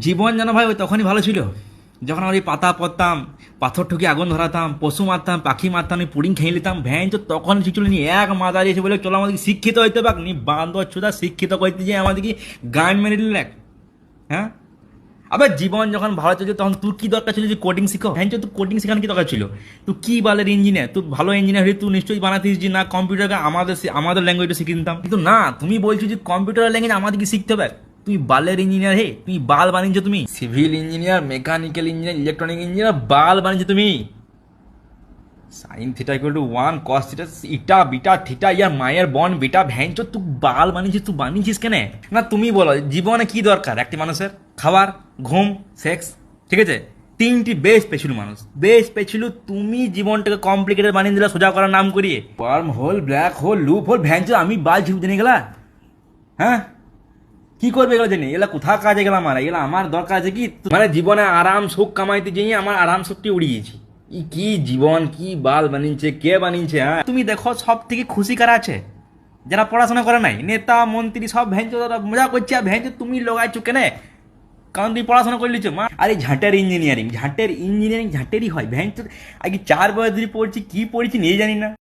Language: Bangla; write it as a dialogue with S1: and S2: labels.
S1: জীবন যেন ভাই ওই তখনই ভালো ছিল যখন আমরা ওই পাতা পড়তাম, পাথর ঠুকে আগুন ধরাতাম, পশু মারতাম, পাখি মারতাম, আমি পুডিং খেয়ে নিতাম ভ্যান। তো তখন শিখছিল নি এক মাথা দিয়েছে বলে চলো আমাদেরকে শিক্ষিত হইতে পাক নি বান্দর চোদা শিক্ষিত করতে যে আমাদেরকে গান মেরে দিল এক। হ্যাঁ, আবার জীবন যখন ভালো চলছে তখন তোর কি দরকার ছিল যে কোডিং শিখো? হ্যাঁ, তুই কোডিং শেখানো কি দরকার ছিল? তুই কি বালের ইঞ্জিনিয়ার? তুই ভালো ইঞ্জিনিয়ার হয়ে তুই নিশ্চয়ই বানাতিস যে না কম্পিউটারকে আমাদের ল্যাঙ্গুয়েজটা শিখিয়ে দিতাম। কিন্তু না, তুমি বলছো যে কম্পিউটার ল্যাঙ্গুয়েজ আমাদেরকে শিখতে হবে। তুই বালের ইঞ্জিনিয়ার হে, তুই বাল বানিয়েছো তুমি, civil engineer, mechanical engineer, electronic engineer, বাল বানিয়েছো তুমি। Sine theta equal to 1 cos theta eta beta theta ইয়ার মায়ের বন বিটা ভ্যানচো তুই বাল বানিয়েছিস। তুই বানিয়েছিস কেন? না তুমি বলো জীবনে কি দরকার একটি মানুষের? খাবার, ঘুম, সেক্স, ঠিক আছে? তিনটি বেশ পেছিল মানুষ, বেশ পেছিল। তুমি জীবনটাকে কমপ্লিকেটেড বানিয়ে দিলা সোজা করার নাম করিয়ে। Wormhole, black hole, loophole, ভ্যানচো আমি বাল ঝিপ জেনে গেলা। হ্যাঁ, কি করবে এগুলো জেনে? এগুলা কোথা কাজে গেলাম? আর এগুলো আমার দরকার আছে কি? মানে জীবনে আরাম সুখ কামাইতে যেয়ে আমার আরাম সুখটি উড়িয়েছি। কি জীবন, কি বাল বানিয়েছে, কে বানিয়েছে? হ্যাঁ, তুমি দেখো সব থেকে খুশি কারা আছে? যারা পড়াশোনা করে নাই, নেতা মন্ত্রী সব ভ্যাঞ্চ মজা করছে। আর ভ্যাঞ্চ তুমি লোগাইছো কেনে? কারণ তুমি পড়াশোনা করে লিছো মা। আরে ঝাঁটের ইঞ্জিনিয়ারিং ঝাঁটেরই হয় ভ্যাঞ্চ। আগে 4 বছর ধরে পড়ছি, কি পড়ছি নিয়ে জানি না।